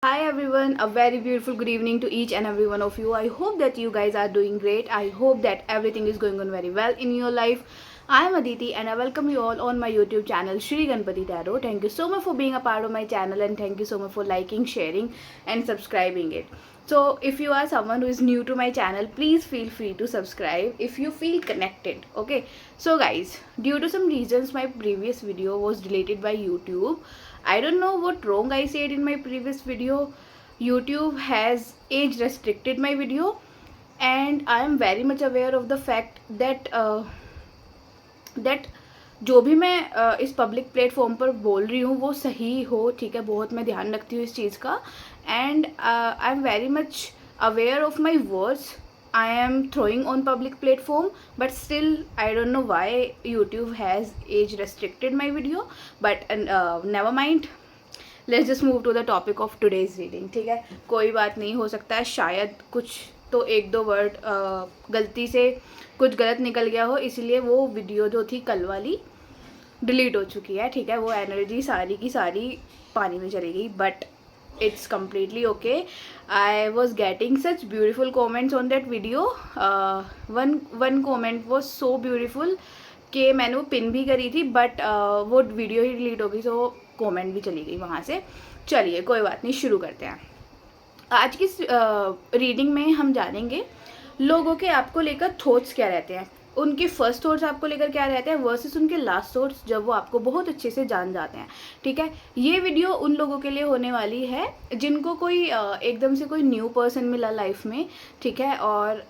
Hi everyone, a very beautiful good evening to each and every one of you. I hope that you guys are doing great. I hope that everything is going on very well in your life. I am Aditi and I welcome you all on my YouTube channel Shri Ganpati Tarot. Thank you so much for being a part of my channel and thank you so much for liking, sharing and subscribing it. So if you are someone who is new to my channel, please feel free to subscribe if you feel connected. Okay. So guys, due to some reasons my previous video was deleted by YouTube. I don't know what wrong I said in my previous video. YouTube has age restricted my video and I am very much aware of the fact that जो भी मैं इस public platform पर बोल रही हूँ वो सही हो, ठीक है, बहुत मैं ध्यान रखती हूँ इस चीज़ का and I am very much aware of my words I am throwing on public platform, but still I don't know why YouTube has age restricted my video, but never mind. Let's just move to the topic of today's reading. ठीक है, कोई बात नहीं, हो सकता है शायद कुछ तो एक दो वर्ड गलती से कुछ गलत निकल गया हो, इसलिए वो वीडियो जो थी कल वाली डिलीट हो चुकी है. ठीक है, वो एनर्जी सारी की सारी पानी में चली गई, but it's completely okay. I was getting such beautiful comments on that video. One comment was so beautiful कि मैंने वो पिन भी करी थी, बट वो वीडियो ही डिलीट हो गई, तो कमेंट भी चली गई वहाँ से. चलिए कोई बात नहीं, शुरू करते हैं. आज की रीडिंग में हम जानेंगे लोगों के आपको लेकर थॉट्स क्या रहते हैं, उनके फर्स्ट थॉट्स आपको लेकर क्या रहते हैं वर्सेस उनके लास्ट थॉट्स जब वो आपको बहुत अच्छे से जान जाते हैं. ठीक है, ये वीडियो उन लोगों के लिए होने वाली है जिनको कोई एकदम से कोई न्यू पर्सन मिला लाइफ में. ठीक है, और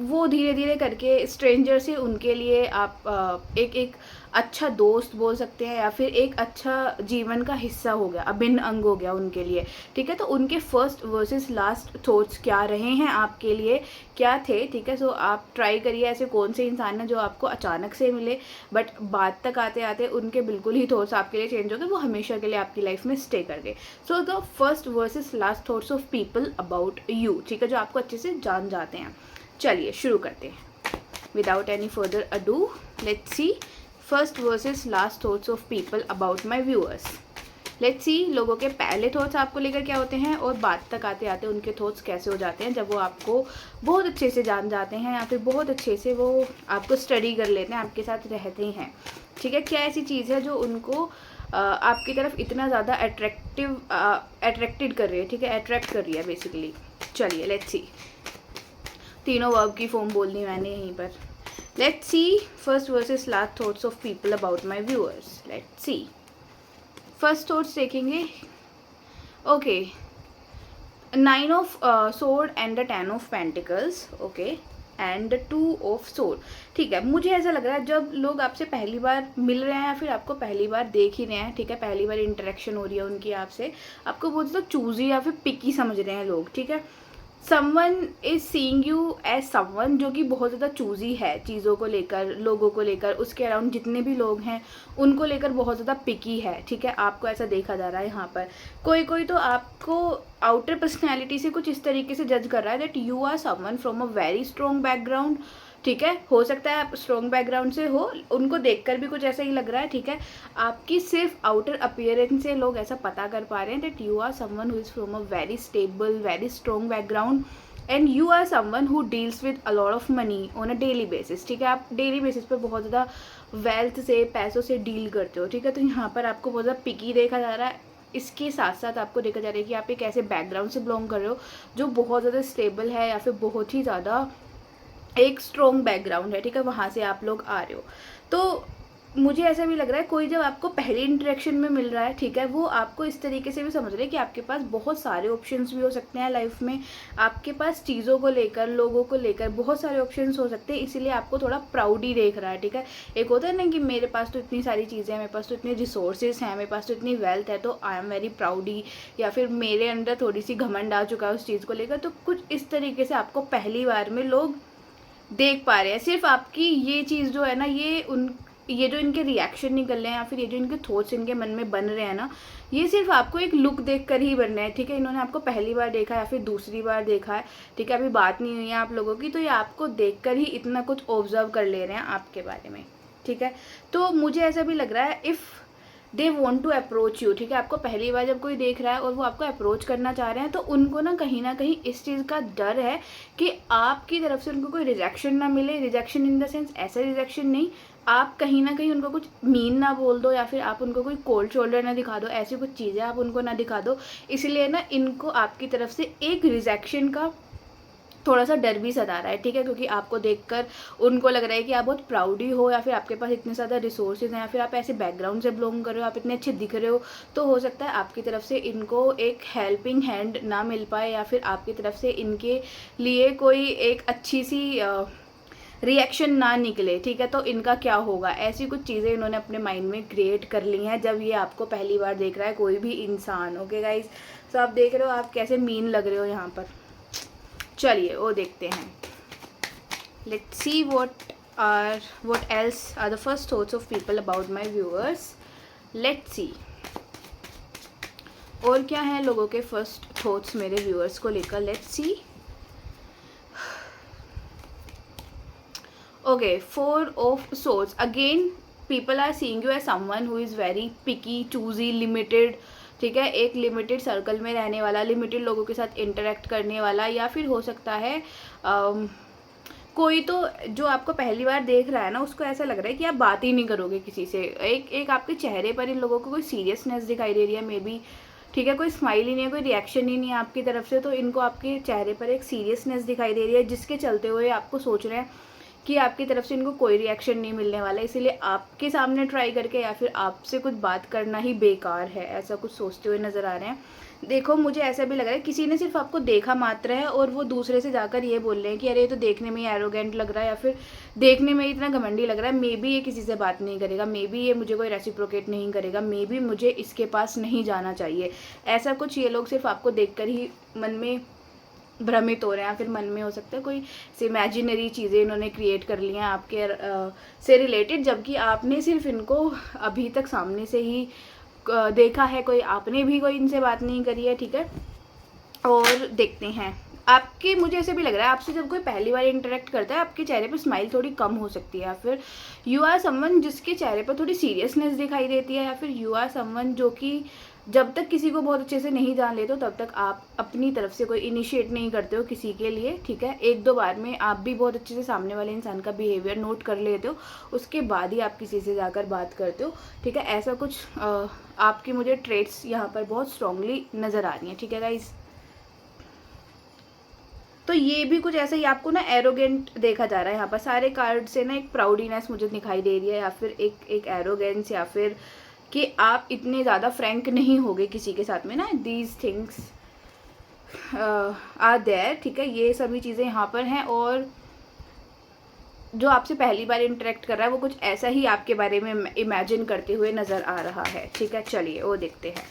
वो धीरे धीरे करके स्ट्रेंजर से उनके लिए आप एक अच्छा दोस्त बोल सकते हैं या फिर एक अच्छा जीवन का हिस्सा हो गया, अभिन्न अंग हो गया उनके लिए. ठीक है, तो उनके फर्स्ट वर्सेस लास्ट थॉट्स क्या रहे हैं आपके लिए, क्या थे. ठीक है, सो आप ट्राई करिए ऐसे कौन से इंसान हैं जो आपको अचानक से मिले बट बात तक आते आते उनके बिल्कुल ही थॉट्स आपके लिए चेंज हो गए, वो हमेशा के लिए आपकी लाइफ में स्टे कर गए. So the first versus last thoughts of people about you. ठीक है, जो आपको अच्छे से जान जाते हैं. चलिए शुरू करते हैं without any further ado. Let's see first versus last thoughts of people about my viewers. Let's सी लोगों के पहले थॉट्स आपको लेकर क्या होते हैं और बात तक आते आते उनके थॉट्स कैसे हो जाते हैं जब वो आपको बहुत अच्छे से जान जाते हैं या फिर बहुत अच्छे से वो आपको स्टडी कर लेते हैं, आपके साथ रहते हैं. ठीक है, क्या ऐसी चीज़ है जो उनको आपकी तरफ इतना ज़्यादा अट्रैक्टेड कर रही है. ठीक है, अट्रैक्ट कर रही है बेसिकली. चलिए लेट्स सी, तीनों वर्ब की फॉर्म बोलनी मैंने यहीं पर. Let's see first versus last thoughts of people about my viewers. Let's see first thoughts देखेंगे. Okay, 9 of sword and the 10 of pentacles. Okay, and 2 of sword. ठीक है, मुझे ऐसा लग रहा है जब लोग आपसे पहली बार मिल रहे हैं या फिर आपको पहली बार देख ही रहे हैं, ठीक है, पहली बार इंटरेक्शन हो रही है उनकी आपसे, आपको बहुत ज़्यादा चूजी या फिर पिकी समझ रहे हैं लोग. ठीक है, someone is seeing you as someone जो कि बहुत ज़्यादा चूजी है चीज़ों को लेकर, लोगों को लेकर, उसके अराउंड जितने भी लोग हैं उनको लेकर बहुत ज़्यादा पिकी है. ठीक है, आपको ऐसा देखा जा रहा है यहाँ पर. कोई तो आपको आउटर पर्सनैलिटी से कुछ इस तरीके से जज कर रहा है that you are someone from a very strong background. ठीक है, हो सकता है आप स्ट्रॉन्ग बैकग्राउंड से हो, उनको देखकर भी कुछ ऐसा ही लग रहा है. ठीक है, आपकी सिर्फ आउटर अपीयरेंस से लोग ऐसा पता कर पा रहे हैं that you are someone who is from a very stable very strong background and you are someone who deals with a lot of money on a daily basis. ठीक है, आप डेली बेसिस पर बहुत ज़्यादा वेल्थ से, पैसों से deal करते हो. ठीक है, तो यहाँ पर आपको बहुत ज़्यादा पिकी देखा जा रहा है. इसके साथ साथ आपको देखा जा रहा है कि आप एक ऐसे बैकग्राउंड से बिलोंग कर रहे हो जो बहुत ज़्यादा स्टेबल है या फिर बहुत ही ज़्यादा एक स्ट्रॉन्ग बैकग्राउंड है. ठीक है, वहाँ से आप लोग आ रहे हो. तो मुझे ऐसा भी लग रहा है कोई जब आपको पहले इंटरेक्शन में मिल रहा है, ठीक है, वो आपको इस तरीके से भी समझ रहे हैं कि आपके पास बहुत सारे ऑप्शंस भी हो सकते हैं लाइफ में. आपके पास चीज़ों को लेकर, लोगों को लेकर बहुत सारे ऑप्शंस हो सकते हैं, इसीलिए आपको थोड़ा प्राउडी देख रहा है. ठीक है, एक होता है ना कि मेरे पास तो इतनी सारी चीज़ें हैं, मेरे पास तो इतने रिसोर्सेज हैं, मेरे पास तो इतनी वेल्थ है, तो आई एम वेरी प्राउडी, या फिर मेरे अंदर थोड़ी सी घमंड आ चुका है उस चीज़ को लेकर. तो कुछ इस तरीके से आपको पहली बार में लोग देख पा रहे हैं. सिर्फ आपकी ये चीज़ जो है ना, ये जो इनके रिएक्शन निकल रहे हैं या फिर ये जो इनके थॉट्स इनके मन में बन रहे हैं ना, ये सिर्फ आपको एक लुक देखकर ही बन रहे हैं. ठीक है, इन्होंने आपको पहली बार देखा या फिर दूसरी बार देखा है, ठीक है, अभी बात नहीं हुई है आप लोगों की, तो ये आपको देखकर ही इतना कुछ ऑब्जर्व कर ले रहे हैं आपके बारे में. ठीक है, तो मुझे ऐसा भी लग रहा है if they want to approach you, ठीक है। आपको पहली बार जब कोई देख रहा है और वो आपको अप्रोच करना चाह रहे हैं, तो उनको ना कहीं इस चीज़ का डर है कि आपकी तरफ से उनको कोई रिजेक्शन ना मिले। रिजेक्शन इन द सेंस ऐसा रिजेक्शन नहीं, आप कहीं ना कहीं उनको कुछ मीन ना बोल दो, या फिर आप उनको कोई कोल्ड शोल्डर ना दिखा दो, ऐसी कुछ चीज़ें आप उनको ना दिखा दो। इसलिए ना इनको आपकी तरफ से एक रिजेक्शन का थोड़ा सा डर भी सता रहा है, ठीक है, क्योंकि आपको देखकर उनको लग रहा है कि आप बहुत प्राउडी हो, या फिर आपके पास इतने ज़्यादा रिसोर्सेज हैं, या फिर आप ऐसे बैकग्राउंड से बिलोंग कर रहे हो, आप इतने अच्छे दिख रहे हो। तो हो सकता है आपकी तरफ से इनको एक हेल्पिंग हैंड ना मिल पाए, या फिर आपकी तरफ से इनके लिए कोई एक अच्छी सी रिएक्शन ना निकले, ठीक है। तो इनका क्या होगा, ऐसी कुछ चीज़ें इन्होंने अपने माइंड में क्रिएट कर ली हैं जब ये आपको पहली बार देख रहा है कोई भी इंसान। ओके गाइज, तो आप देख रहे हो आप कैसे मीन लग रहे हो यहाँ पर। चलिए वो देखते हैं। Let's C what else are the first thoughts of people about my viewers. Let's see और क्या है लोगों के फर्स्ट थॉट्स मेरे व्यूअर्स को लेकर। Let's C. Okay, 4 of swords. Again people are seeing you as someone who is very picky, choosy, limited, ठीक है। एक लिमिटेड सर्कल में रहने वाला, लिमिटेड लोगों के साथ इंटरेक्ट करने वाला, या फिर हो सकता है कोई तो जो आपको पहली बार देख रहा है ना, उसको ऐसा लग रहा है कि आप बात ही नहीं करोगे किसी से। एक आपके चेहरे पर इन लोगों को कोई सीरियसनेस दिखाई दे रही है मे बी, ठीक है। कोई स्माइल ही नहीं है, कोई रिएक्शन ही नहीं है आपकी तरफ से, तो इनको आपके चेहरे पर एक सीरियसनेस दिखाई दे रही है, जिसके चलते हुए आपको सोच रहे हैं कि आपकी तरफ से इनको कोई रिएक्शन नहीं मिलने वाला है, इसीलिए आपके सामने ट्राई करके या फिर आपसे कुछ बात करना ही बेकार है, ऐसा कुछ सोचते हुए नज़र आ रहे हैं। देखो मुझे ऐसा भी लग रहा है किसी ने सिर्फ आपको देखा मात्र है, और वो दूसरे से जाकर ये बोल रहे हैं कि अरे ये तो देखने में ही एरोगेंट लग रहा है, या फिर देखने में इतना घमंडी लग रहा है, मे बी ये किसी से बात नहीं करेगा, मे बी ये मुझे कोई रेसिप्रोकेट नहीं करेगा, मे बी मुझे इसके पास नहीं जाना चाहिए। ऐसा कुछ ये लोग सिर्फ आपको देखकर ही मन में भ्रमित हो रहे हैं, फिर मन में हो सकता है कोई इमेजिनरी चीज़ें इन्होंने क्रिएट कर ली हैं आपके से रिलेटेड, जबकि आपने सिर्फ इनको अभी तक सामने से ही देखा है, कोई आपने भी कोई इनसे बात नहीं करी है, ठीक है। और देखते हैं आपके, मुझे ऐसे भी लग रहा है आपसे जब कोई पहली बार इंटरेक्ट करता है आपके चेहरे पर स्माइल थोड़ी कम हो सकती है, या फिर यू आर समवन जिसके चेहरे पर थोड़ी सीरियसनेस दिखाई देती है, या फिर यू आर समवन जो कि जब तक किसी को बहुत अच्छे से नहीं जान लेते हो तब तक आप अपनी तरफ से कोई इनिशिएट नहीं करते हो किसी के लिए, ठीक है। 1-2 बार में आप भी बहुत अच्छे से सामने वाले इंसान का बिहेवियर नोट कर लेते हो, उसके बाद ही आप किसी से जाकर बात करते हो, ठीक है। ऐसा कुछ आपकी मुझे ट्रेट्स यहाँ पर बहुत स्ट्रांगली नज़र आ रही हैं, ठीक है गाइज। तो ये भी कुछ ऐसा ही आपको ना एरोगेंट देखा जा रहा है यहाँ पर, सारे कार्ड से ना एक प्राउडीनेस मुझे दिखाई दे रही है, या फिर एक एरोगेंस, या फिर कि आप इतने ज़्यादा फ्रैंक नहीं होगे किसी के साथ में ना। दीज थिंग्स आर देयर, ठीक है। ये सभी चीज़ें यहाँ पर हैं, और जो आपसे पहली बार इंटरेक्ट कर रहा है वो कुछ ऐसा ही आपके बारे में इमेजिन करते हुए नज़र आ रहा है, ठीक है। चलिए वो देखते हैं।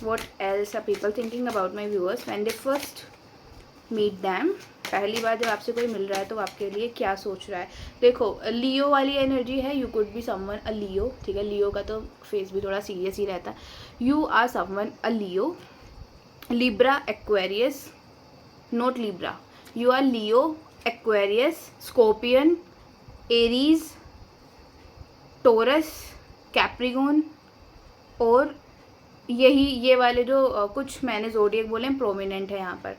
What else are people thinking about my viewers when they first meet them? पहली बार जब आपसे कोई मिल रहा है तो आपके लिए क्या सोच रहा है। देखो लियो वाली एनर्जी है, you could be someone a Leo, ठीक है। लियो का तो फेस भी थोड़ा सीरियस ही रहता है। You are someone a Leo, Libra, Aquarius, not Libra, you are Leo, Aquarius, Scorpion, Aries, Taurus, Capricorn, और यही ये वाले जो कुछ मैंने ज़ोडिएक बोले प्रोमिनेंट है यहाँ पर,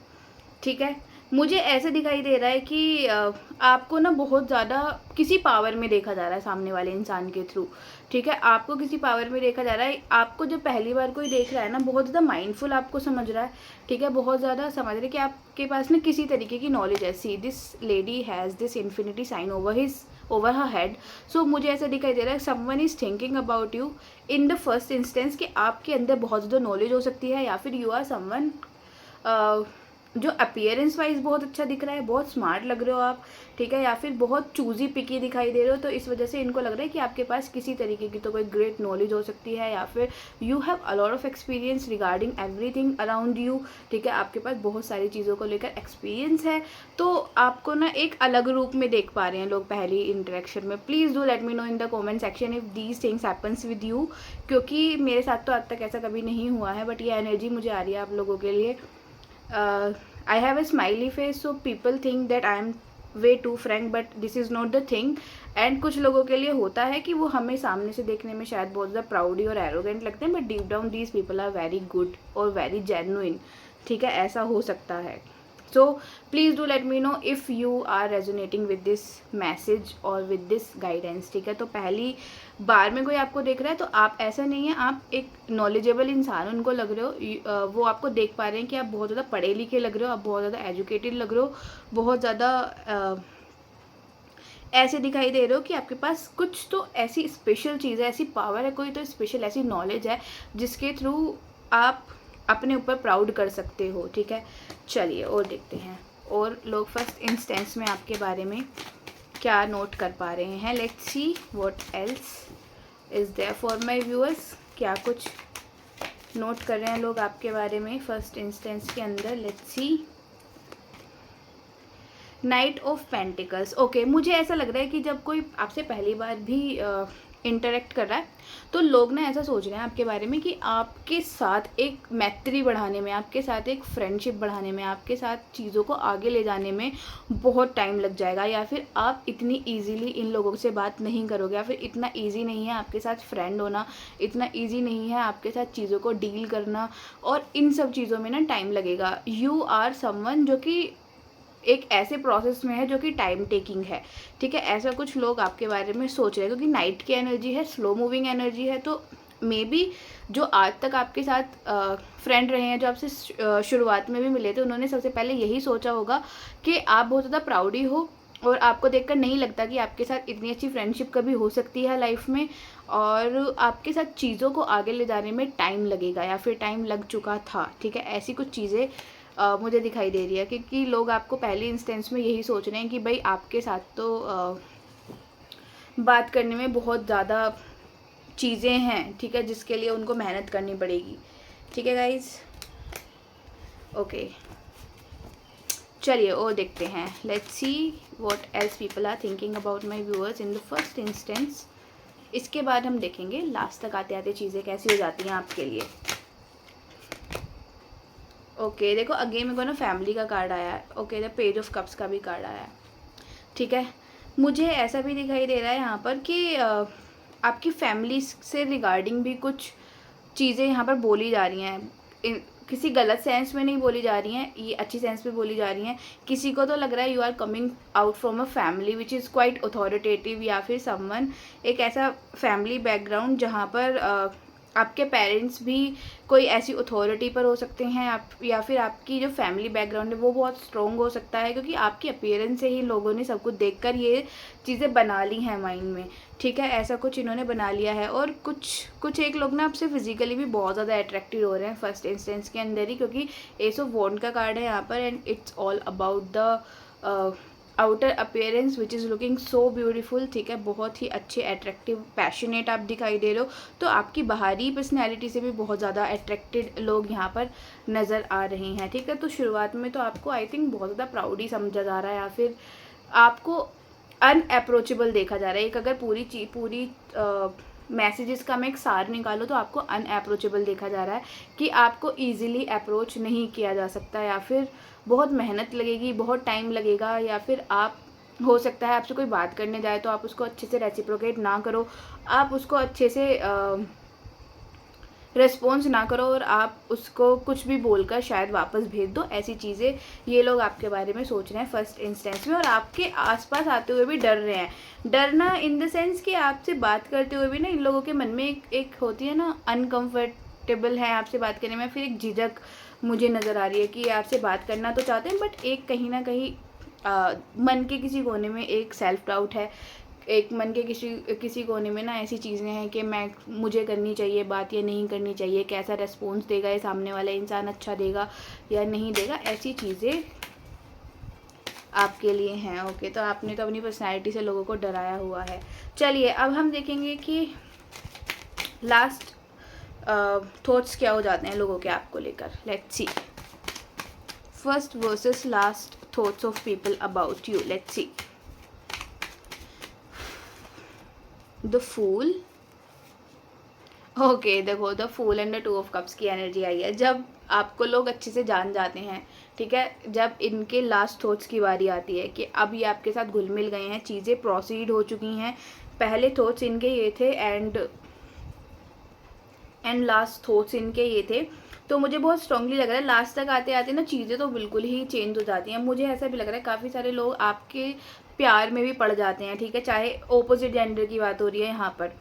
ठीक है। मुझे ऐसे दिखाई दे रहा है कि आपको ना बहुत ज़्यादा किसी पावर में देखा जा रहा है सामने वाले इंसान के थ्रू, ठीक है। आपको किसी पावर में देखा जा रहा है। आपको जब पहली बार कोई देख रहा है ना, बहुत ज़्यादा माइंडफुल आपको समझ रहा है, ठीक है। बहुत ज़्यादा समझ रहे कि आपके पास ना किसी तरीके की नॉलेज है। See this lady has this infinity sign over her head. So मुझे ऐसा दिखाई दे रहा है someone is thinking about you in the first instance, कि आपके अंदर बहुत ज़्यादा नॉलेज हो सकती है, या फिर यू आर समवन जो अपीयरेंस वाइज बहुत अच्छा दिख रहा है, बहुत स्मार्ट लग रहे हो आप, ठीक है। या फिर बहुत चूजी पिकी दिखाई दे रहे हो, तो इस वजह से इनको लग रहा है कि आपके पास किसी तरीके की तो कोई ग्रेट नॉलेज हो सकती है, या फिर you have a lot of experience regarding everything around you, ठीक है। आपके पास बहुत सारी चीज़ों को लेकर एक्सपीरियंस है, तो आपको ना एक अलग रूप में देख पा रहे हैं लोग पहली इंटरेक्शन में। Please do let me know in the comment section if these things happens with you, क्योंकि मेरे साथ तो आज तक ऐसा कभी नहीं हुआ है, बट ये एनर्जी मुझे आ रही है आप लोगों के लिए। I have a smiley face, so people think that I am way too frank, but this is not the thing. And कुछ लोगों के लिए होता है कि वो हमें सामने से देखने में शायद बहुत ज़्यादा प्राउडी और एरोगेंट लगते हैं, but deep down these people are very good और वेरी जेन्युइन, ठीक है, ऐसा हो सकता है। So please do let me know if you are resonating with this message और विद दिस गाइडेंस, ठीक है। तो पहली बार में कोई आपको देख रहा है तो आप, ऐसा नहीं है आप एक नॉलेजेबल इंसान उनको लग रहे हो, वो आपको देख पा रहे हैं कि आप बहुत ज़्यादा पढ़े लिखे लग रहे हो, आप बहुत ज़्यादा एजुकेटेड लग रहे हो, बहुत ज़्यादा ऐसे दिखाई दे रहे हो कि आपके पास कुछ तो ऐसी स्पेशल चीज़ है, ऐसी पावर है, कोई तो स्पेशल ऐसी नॉलेज है जिसके थ्रू आप अपने ऊपर प्राउड कर सकते हो, ठीक है। चलिए और देखते हैं और लोग फर्स्ट इंस्टेंस में आपके बारे में क्या नोट कर पा रहे हैं। Let's see what else is there for my viewers. क्या कुछ नोट कर रहे हैं लोग आपके बारे में फर्स्ट इंस्टेंस के अंदर। Let's see night of pentacles. Okay, मुझे ऐसा लग रहा है कि जब कोई आपसे पहली बार भी इंटरेक्ट कर रहा है तो लोग ना ऐसा सोच रहे हैं आपके बारे में कि आपके साथ एक मैत्री बढ़ाने में, आपके साथ एक फ्रेंडशिप बढ़ाने में, आपके साथ चीज़ों को आगे ले जाने में बहुत टाइम लग जाएगा, या फिर आप इतनी ईजीली इन लोगों से बात नहीं करोगे, या फिर इतना ईजी नहीं है आपके साथ फ्रेंड होना, इतना ईजी नहीं है आपके साथ चीज़ों को डील करना, और इन सब चीज़ों में ना टाइम लगेगा। यू आर समवन जो कि एक ऐसे प्रोसेस में है जो कि टाइम टेकिंग है, ठीक है। ऐसा कुछ लोग आपके बारे में सोच रहे हैं क्योंकि नाइट की एनर्जी है, स्लो मूविंग एनर्जी है। तो मे बी जो आज तक आपके साथ फ्रेंड रहे हैं, जो आपसे शुरुआत में भी मिले थे, उन्होंने सबसे पहले यही सोचा होगा कि आप बहुत ज़्यादा प्राउडी हो, और आपको देखकर नहीं लगता कि आपके साथ इतनी अच्छी फ्रेंडशिप कभी हो सकती है लाइफ में, और आपके साथ चीज़ों को आगे ले जाने में टाइम लगेगा या फिर टाइम लग चुका था, ठीक है। ऐसी कुछ चीज़ें मुझे दिखाई दे रही है क्योंकि लोग आपको पहले इंस्टेंस में यही सोच रहे हैं कि भाई आपके साथ तो बात करने में बहुत ज़्यादा चीज़ें हैं, ठीक है, जिसके लिए उनको मेहनत करनी पड़ेगी, ठीक है गाइज। ओके, चलिए और देखते हैं। Let's see what else people are thinking about my viewers in the first instance. इसके बाद हम देखेंगे लास्ट तक आते आते चीज़ें कैसी हो जाती हैं आपके लिए। ओके, देखो अगेन मेरे को ना फैमिली का कार्ड आया है। Okay, the page of cups का भी कार्ड आया है, ठीक है। मुझे ऐसा भी दिखाई दे रहा है यहाँ पर कि आपकी फैमिली से रिगार्डिंग भी कुछ चीज़ें यहाँ पर बोली जा रही हैं, किसी गलत सेंस में नहीं बोली जा रही हैं, ये अच्छी सेंस में बोली जा रही हैं। किसी को तो लग रहा है you are coming out from a family which is quite authoritative, या फिर समवन एक ऐसा फैमिली बैकग्राउंड जहाँ पर आपके पेरेंट्स भी कोई ऐसी अथॉरिटी पर हो सकते हैं, आप, या फिर आपकी जो फैमिली बैकग्राउंड है वो बहुत स्ट्रॉन्ग हो सकता है, क्योंकि आपकी अपीयरेंस से ही लोगों ने सब कुछ देखकर ये चीज़ें बना ली हैं माइंड में, ठीक है। ऐसा कुछ इन्होंने बना लिया है, और कुछ एक लोग ना आपसे फिजिकली भी बहुत ज़्यादा अट्रैक्टिव हो रहे हैं फर्स्ट इंस्टेंस के अंदर ही, क्योंकि एस ऑफ वॉन्ड का कार्ड है यहाँ पर, and it's all about the outer appearance which is looking so beautiful, ठीक है। बहुत ही अच्छे, अट्रैक्टिव, पैशनेट आप दिखाई दे रहे हो, तो आपकी बाहरी पर्सनैलिटी से भी बहुत ज़्यादा अट्रैक्टेड लोग यहाँ पर नज़र आ रहे हैं, ठीक है। तो शुरुआत में तो आपको आई थिंक बहुत ज़्यादा प्राउडी समझा जा रहा है, या फिर आपको अनअप्रोचेबल देखा जा रहा है। एक अगर पूरी मैसेजेस का मैं एक सार निकालो तो आपको अनअप्रोचेबल देखा जा रहा है, कि आपको ईजिली अप्रोच नहीं किया जा सकता, या फिर बहुत मेहनत लगेगी, बहुत टाइम लगेगा, या फिर आप, हो सकता है आपसे कोई बात करने जाए तो आप उसको अच्छे से रेसिप्रोकेट ना करो, आप उसको अच्छे से रिस्पॉन्स ना करो, और आप उसको कुछ भी बोलकर शायद वापस भेज दो। ऐसी चीज़ें ये लोग आपके बारे में सोच रहे हैं फर्स्ट इंस्टेंस में, और आपके आसपास आते हुए भी डर रहे हैं। डरना इन द सेंस कि आपसे बात करते हुए भी ना इन लोगों के मन में एक होती है ना, अनकम्फर्टेबल है आपसे बात करने में, फिर एक झिझक मुझे नज़र आ रही है कि आपसे बात करना तो चाहते हैं, बट एक कहीं ना कहीं मन के किसी कोने में एक सेल्फ डाउट है, एक मन के किसी कोने में ना ऐसी चीज़ें हैं कि मुझे करनी चाहिए बात या नहीं करनी चाहिए, कैसा रेस्पॉन्स देगा ये सामने वाला इंसान, अच्छा देगा या नहीं देगा, ऐसी चीज़ें आपके लिए हैं। ओके, तो आपने तो अपनी पर्सनैलिटी से लोगों को डराया हुआ है। चलिए अब हम देखेंगे कि लास्ट थॉट्स क्या हो जाते हैं लोगों के आपको लेकर। Let's see first versus last thoughts of people about you. Let's see the fool, okay, देखो the fool and the two of cups की एनर्जी आई है। जब आपको लोग अच्छे से जान जाते हैं, ठीक है, जब इनके लास्ट थॉट्स की बारी आती है कि अब ये आपके साथ घुल मिल गए हैं, चीज़ें प्रोसीड हो चुकी हैं, पहले थॉट्स इनके ये थे एंड लास्ट थॉट्स इनके ये थे, तो मुझे बहुत स्ट्रांगली लग रहा है लास्ट तक आते आते ना चीज़ें तो बिल्कुल ही चेंज हो जाती हैं। मुझे ऐसा भी लग रहा है काफ़ी सारे लोग आपके प्यार में भी पड़ जाते हैं, ठीक है, चाहे ओपोजिट जेंडर की बात हो रही है यहाँ पर,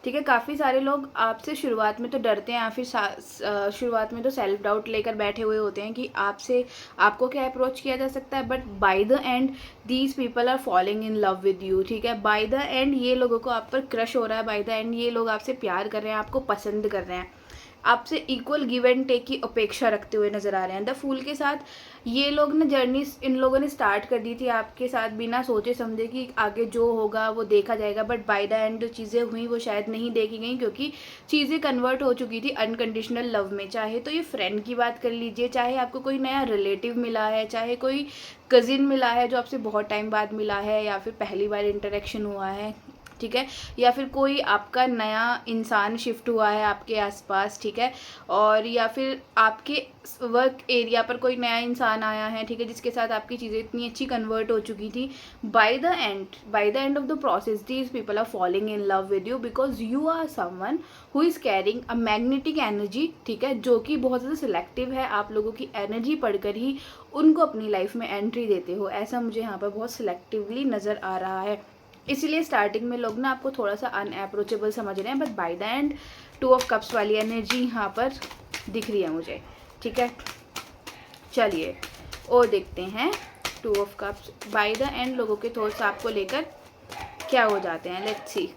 ठीक है। काफ़ी सारे लोग आपसे शुरुआत में तो डरते हैं या फिर शुरुआत में तो सेल्फ डाउट लेकर बैठे हुए होते हैं कि आपसे आपको क्या अप्रोच किया जा सकता है, but by the end these people are following in love with you, ठीक है। बाय द एंड ये लोगों को आप पर क्रश हो रहा है, बाय द एंड ये लोग आपसे प्यार कर रहे हैं, आपको पसंद कर रहे हैं, आपसे इक्वल गिव एंड टेक की अपेक्षा रखते हुए नज़र आ रहे हैं। द फूल के साथ ये लोग ना जर्नी इन लोगों ने स्टार्ट कर दी थी आपके साथ बिना सोचे समझे कि आगे जो होगा वो देखा जाएगा, बट बाय द एंड जो चीज़ें हुई वो शायद नहीं देखी गई, क्योंकि चीज़ें कन्वर्ट हो चुकी थी अनकंडीशनल लव में। चाहे तो ये फ्रेंड की बात कर लीजिए, चाहे आपको कोई नया रिलेटिव मिला है, चाहे कोई कज़िन मिला है जो आपसे बहुत टाइम बाद मिला है, या फिर पहली बार इंटरेक्शन हुआ है, ठीक है, या फिर कोई आपका नया इंसान शिफ्ट हुआ है आपके आसपास, ठीक है, और या फिर आपके वर्क एरिया पर कोई नया इंसान आया है, ठीक है, जिसके साथ आपकी चीज़ें इतनी अच्छी कन्वर्ट हो चुकी थी। By the end of the process these people are following in love with you because you are someone who is carrying a magnetic energy, ठीक है, जो कि बहुत ज़्यादा सिलेक्टिव है। आप लोगों की एनर्जी पढ़कर ही उनको अपनी लाइफ में एंट्री देते हो, ऐसा मुझे यहाँ पर बहुत सिलेक्टिवली नज़र आ रहा है। इसलिए स्टार्टिंग में लोग ना आपको थोड़ा सा अनअप्रोचेबल समझ रहे हैं, but by the and to of cups वाली एनर्जी यहाँ पर दिख रही है मुझे, ठीक है। चलिए और देखते हैं to of cups bye the and लोगों के थॉट्स आपको लेकर क्या हो जाते हैं। Let's C.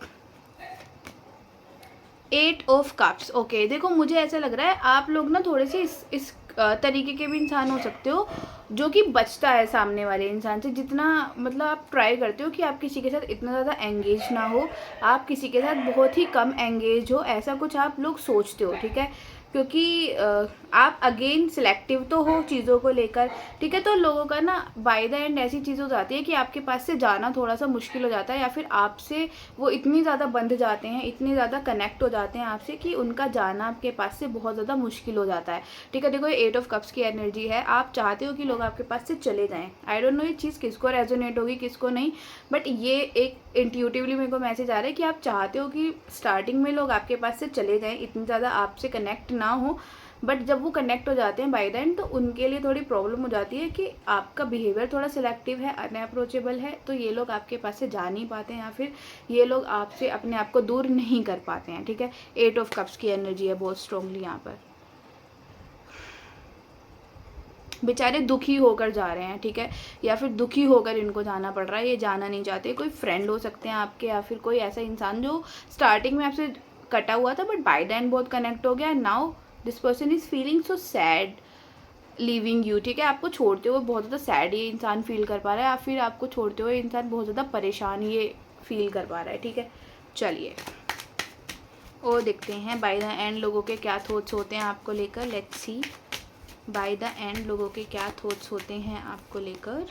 8 of cups. Okay, देखो मुझे ऐसा लग रहा है आप लोग ना थोड़े से इस तरीके के भी इंसान हो सकते हो जो कि बचता है सामने वाले इंसान से। जितना मतलब आप ट्राई करते हो कि आप किसी के साथ इतना ज़्यादा एंगेज ना हो, आप किसी के साथ बहुत ही कम एंगेज हो, ऐसा कुछ आप लोग सोचते हो, ठीक है, क्योंकि आप अगेन सिलेक्टिव तो हो चीज़ों को लेकर, ठीक है। तो लोगों का ना बाय द एंड ऐसी चीज़ हो जाती है कि आपके पास से जाना थोड़ा सा मुश्किल हो जाता है, या फिर आपसे वो इतनी ज़्यादा बंध जाते हैं, इतने ज़्यादा कनेक्ट हो जाते हैं आपसे कि उनका जाना आपके पास से बहुत ज़्यादा मुश्किल हो जाता है, ठीक है। देखो ये 8 ऑफ कप्स की एनर्जी है, आप चाहते हो कि लोग आपके पास से चले जाएं। आई डोंट नो ये चीज़ किसको रेजोनेट होगी किसको नहीं, बट ये एक इंट्यूटिवली मेरे को मैसेज आ रहा है कि आप चाहते हो कि स्टार्टिंग में लोग आपके पास से चले जाएं, इतनी ज़्यादा आपसे कनेक्ट ना हो, बट जब वो कनेक्ट हो जाते हैं बाय द एंड तो उनके लिए थोड़ी प्रॉब्लम हो जाती है कि आपका बिहेवियर थोड़ा सिलेक्टिव है, अनअप्रोचेबल है, तो ये लोग आपके पास से जा नहीं पाते हैं, या फिर ये लोग आपसे अपने आप को दूर नहीं कर पाते हैं, ठीक है। 8 ऑफ कप्स की एनर्जी है बहुत स्ट्रांगली यहाँ पर। बेचारे दुखी होकर जा रहे हैं, ठीक है, या फिर दुखी होकर इनको जाना पड़ रहा है, ये जाना नहीं चाहते। कोई फ्रेंड हो सकते हैं आपके, या फिर कोई ऐसा इंसान जो स्टार्टिंग में आपसे कटा हुआ था बट बाय द एंड बहुत कनेक्ट हो गया, and now this person is feeling so sad leaving you, ठीक है। आपको छोड़ते हुए बहुत ज़्यादा सैड ये इंसान फील कर पा रहा है, या फिर आपको छोड़ते हुए इंसान बहुत ज़्यादा परेशान ये फील कर पा रहा है, ठीक है। चलिए और देखते हैं बाय द एंड लोगों के क्या थॉट्स होते हैं आपको लेकर। Let's C bye the and लोगों के क्या थॉट्स होते हैं आपको लेकर।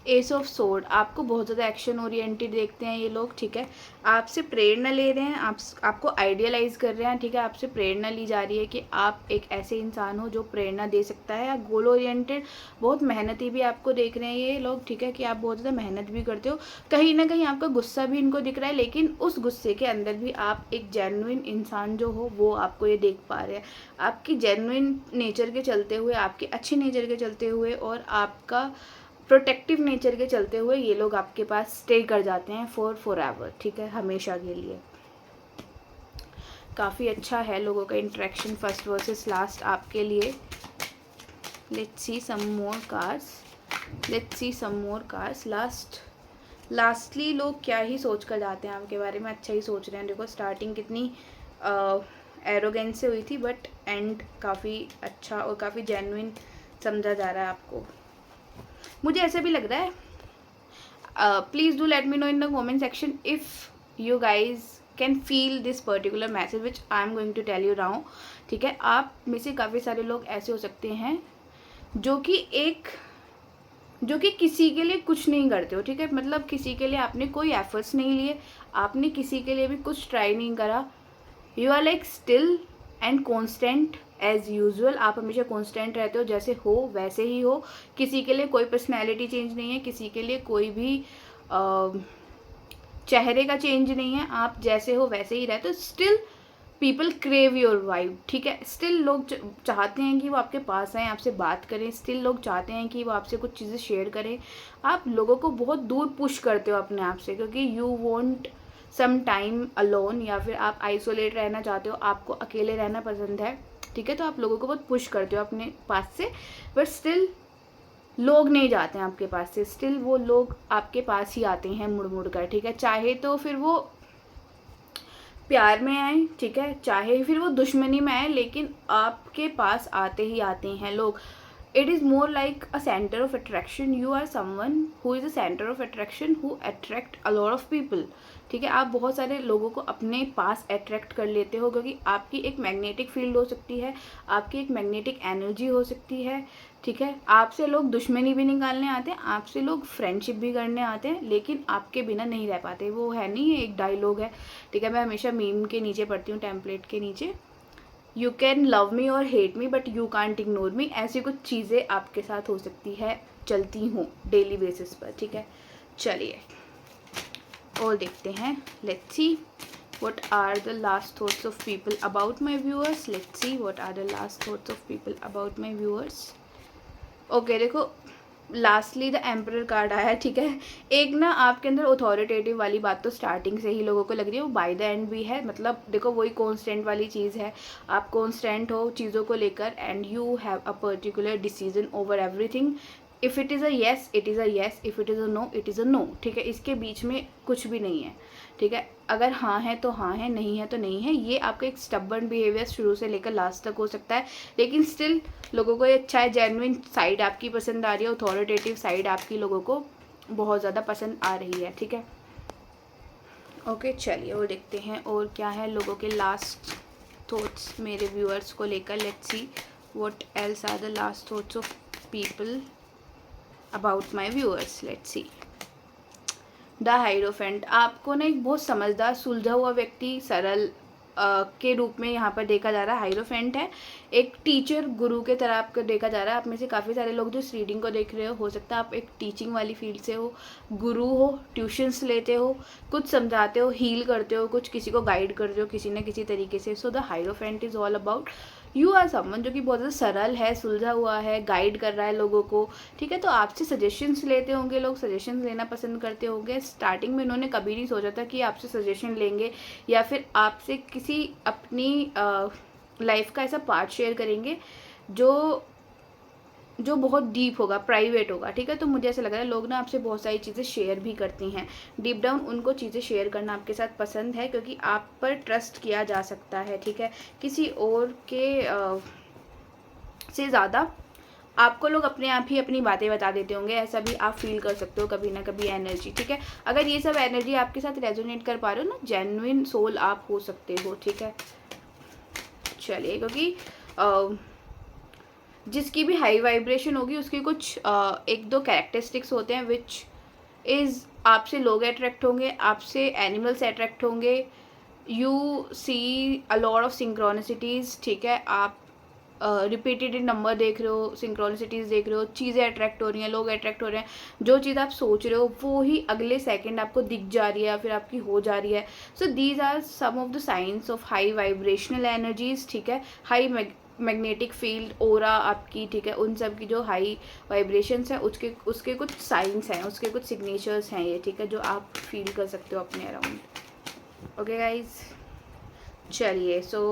एस ऑफ सोर्ड, आपको बहुत ज़्यादा एक्शन ओरिएंटेड देखते हैं ये लोग, ठीक है। आपसे प्रेरणा ले रहे हैं, आपको आइडियलाइज़ कर रहे हैं, ठीक है। आपसे प्रेरणा ली जा रही है कि आप एक ऐसे इंसान हो जो प्रेरणा दे सकता है, या गोल ओरिएंटेड बहुत मेहनती भी आपको देख रहे हैं ये लोग, ठीक है, कि आप बहुत ज़्यादा मेहनत भी करते हो। कहीं ना कहीं आपका गुस्सा भी इनको दिख रहा है, लेकिन उस गुस्से के अंदर भी आप एक जेन्युइन इंसान जो हो वो आपको ये देख पा रहे हैं। आपकी जेन्युइन नेचर के चलते हुए, आपके अच्छे नेचर के चलते हुए और आपका प्रोटेक्टिव नेचर के चलते हुए ये लोग आपके पास स्टे कर जाते हैं फॉर एवर, ठीक है, हमेशा के लिए। काफ़ी अच्छा है लोगों का इंटरेक्शन फर्स्ट वर्सेस लास्ट आपके लिए। Let's see some more cards. Lastly लोग क्या ही सोच कर जाते हैं आपके बारे में, अच्छा ही सोच रहे हैं। देखो स्टार्टिंग कितनी एरोगेंस से हुई थी, बट एंड काफ़ी अच्छा और काफ़ी जेन्युइन समझा जा रहा है आपको। मुझे ऐसा भी लग रहा है, please do let me know in the comment section if you guys can feel this particular message which I am going to tell you now, ठीक है। आप में से काफ़ी सारे लोग ऐसे हो सकते हैं जो कि किसी के लिए कुछ नहीं करते हो, ठीक है। मतलब किसी के लिए आपने कोई एफर्ट्स नहीं लिए, आपने किसी के लिए भी कुछ ट्राई नहीं करा, you are like still and constant as usual, आप हमेशा कॉन्स्टेंट रहते हो, जैसे हो वैसे ही हो, किसी के लिए कोई पर्सनैलिटी चेंज नहीं है, किसी के लिए कोई भी चेहरे का चेंज नहीं है, आप जैसे हो वैसे ही रहते हो। Still people crave your vibe, ठीक है। स्टिल लोग चाहते हैं कि वो आपके पास आएँ, आपसे बात करें, स्टिल लोग चाहते हैं कि वो आपसे कुछ चीज़ें शेयर करें। आप लोगों को बहुत दूर पुश करते हो अपने आप से, क्योंकि you want some time alone, या फिर आप आइसोलेट रहना चाहते हो, आपको अकेले रहना पसंद है, ठीक है। तो आप लोगों को बहुत पुश करते हो अपने पास से, बट स्टिल लोग नहीं जाते हैं आपके पास से, स्टिल वो लोग आपके पास ही आते हैं मुड़ मुड़ कर, ठीक है। चाहे तो फिर वो प्यार में आए, ठीक है, चाहे फिर वो दुश्मनी में आए, लेकिन आपके पास आते ही आते हैं लोग। It is more like a centre of attraction, you are someone who is a centre of attraction who attract a lot of people, ठीक है। आप बहुत सारे लोगों को अपने पास अट्रैक्ट कर लेते हो, क्योंकि आपकी एक मैग्नेटिक फील्ड हो सकती है, आपकी एक मैग्नेटिक एनर्जी हो सकती है, ठीक है। आपसे लोग दुश्मनी भी निकालने आते हैं, आपसे लोग फ्रेंडशिप भी करने आते हैं, लेकिन आपके बिना नहीं रह पाते। वो है नहीं, ये एक डायलॉग है, ठीक है। मैं हमेशा मीम के नीचे पढ़ती हूँ, टेम्पलेट के नीचे, यू कैन लव मी और hate me but you can't ignore me. ऐसी कुछ चीज़ें आपके साथ हो सकती है, चलती हूँ डेली बेसिस पर, ठीक है। चलिए और देखते हैं, let's C what are the last thoughts of people about my viewers. Let's see what are the last thoughts of people about my viewers. Okay देखो, लास्टली द एम्परर कार्ड आया है, ठीक है। एक ना आपके अंदर अथॉरिटेटिव वाली बात तो स्टार्टिंग से ही लोगों को लग रही है, वो बाय द एंड भी है। मतलब देखो, वही कॉन्स्टेंट वाली चीज़ है, आप कॉन्स्टेंट हो चीज़ों को लेकर, and you have a particular decision over everything. If it is a yes it is a yes, if it is a no it is a no, ठीक है। इसके बीच में कुछ भी नहीं है, ठीक है। अगर हाँ है तो हाँ है, नहीं है तो नहीं है। ये आपका एक स्टबर्न बिहेवियर शुरू से लेकर लास्ट तक हो सकता है, लेकिन स्टिल लोगों को ये अच्छा है, जेन्युइन साइड आपकी पसंद आ रही है, अथॉरिटेटिव साइड आपकी लोगों को बहुत ज़्यादा पसंद आ रही है, ठीक है। ओके चलिए और देखते हैं और क्या है लोगों के लास्ट थॉट्स मेरे व्यूअर्स को लेकर। Let's see what else are the last thoughts of people about my viewers. Let's see the hierophant, आपको ना एक बहुत समझदार सुलझा हुआ व्यक्ति, सरल के रूप में यहाँ पर देखा जा रहा है। हाइरोफेंट है, एक टीचर, गुरु के तरह आपको देखा जा रहा है। आप में से काफ़ी सारे लोग जो इस रीडिंग को देख रहे हो सकता है आप एक टीचिंग वाली फील्ड से हो, गुरु हो, ट्यूशन्स लेते हो, कुछ समझाते हो, हील करते हो, कुछ किसी को गाइड करते हो किसी न किसी तरीके से। So the hierophant is all about you are someone जो कि बहुत ज़्यादा सरल है, सुलझा हुआ है, गाइड कर रहा है लोगों को, ठीक है। तो आपसे सजेशंस लेते होंगे लोग, सजेशंस लेना पसंद करते होंगे। स्टार्टिंग में इन्होंने कभी नहीं सोचा था कि आपसे सजेशन लेंगे या फिर आपसे किसी अपनी लाइफ का ऐसा पार्ट शेयर करेंगे जो बहुत डीप होगा, प्राइवेट होगा, ठीक है। तो मुझे ऐसा लग रहा है लोग ना आपसे बहुत सारी चीज़ें शेयर भी करती हैं, डीप डाउन उनको चीज़ें शेयर करना आपके साथ पसंद है, क्योंकि आप पर ट्रस्ट किया जा सकता है, ठीक है। किसी और के से ज़्यादा आपको लोग अपने आप ही अपनी बातें बता देते होंगे, ऐसा भी आप फील कर सकते हो कभी ना कभी एनर्जी, ठीक है। अगर ये सब एनर्जी आपके साथ रेजोनेट कर पा रहे हो ना, जेन्युइन सोल आप हो सकते हो, ठीक है। चलिए, क्योंकि जिसकी भी हाई वाइब्रेशन होगी उसकी कुछ एक दो कैरेक्टरिस्टिक्स होते हैं विच इज़ आपसे लोग अट्रैक्ट होंगे, आपसे एनिमल्स अट्रैक्ट होंगे, you see a lot of synchronicities, ठीक है। आप रिपीटेड नंबर देख रहे हो, सिंक्रोनिसिटीज़ देख रहे हो, चीज़ें अट्रैक्ट हो रही हैं, लोग अट्रैक्ट हो रहे हैं, जो चीज़ आप सोच रहे हो वो ही अगले सेकंड आपको दिख जा रही है या फिर आपकी हो जा रही है। So these are some of the science of high vibrational energies, ठीक है। हाई मैग्नेटिक फील्ड, ओरा आपकी, ठीक है, उन सब की जो हाई वाइब्रेशंस हैं उसके कुछ साइंस हैं, उसके कुछ सिग्नेचर्स हैं ये, ठीक है, जो आप फील कर सकते हो अपने अराउंड। ओके गाइज, चलिए सो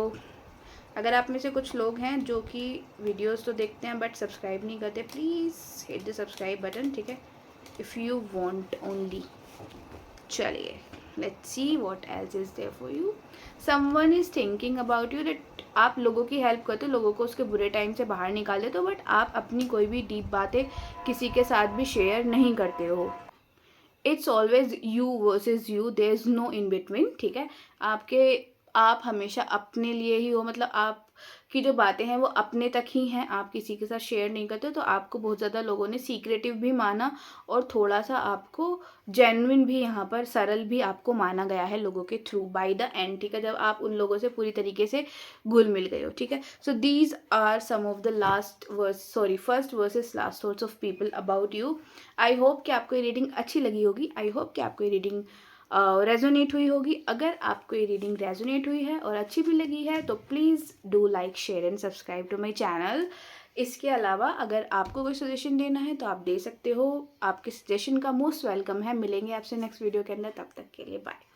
अगर आप में से कुछ लोग हैं जो कि वीडियोस तो देखते हैं बट सब्सक्राइब नहीं करते, please hit the subscribe button, ठीक है, इफ़ यू वांट ओनली। चलिए let's see what else is there for you. Someone is thinking about you, that आप लोगों की हेल्प करते हो, लोगों को उसके बुरे टाइम से बाहर निकाल देते हो, बट आप अपनी कोई भी डीप बातें किसी के साथ भी शेयर नहीं करते हो। It's always you versus you, there is no in between, ठीक है। आप हमेशा अपने लिए ही हो, मतलब आप की जो बातें हैं वो अपने तक ही हैं, आप किसी के साथ शेयर नहीं करते, तो आपको बहुत ज़्यादा लोगों ने सीक्रेटिव भी माना और थोड़ा सा आपको जेन्युइन भी, यहाँ पर सरल भी आपको माना गया है लोगों के थ्रू बाय द एंड, ठीक है, जब आप उन लोगों से पूरी तरीके से घुल मिल गए हो, ठीक है। So these are some of the first versus last thoughts of people about you. I hope कि आपको ये रीडिंग अच्छी लगी होगी, आई होप कि आपको ये रीडिंग रेजोनेट हुई होगी। अगर आपको ये रीडिंग रेजोनेट हुई है और अच्छी भी लगी है तो please do like, share and subscribe to my channel. इसके अलावा अगर आपको कोई सजेशन देना है तो आप दे सकते हो, आपके सजेशन का मोस्ट वेलकम है। मिलेंगे आपसे नेक्स्ट वीडियो के अंदर, तब तक के लिए बाय।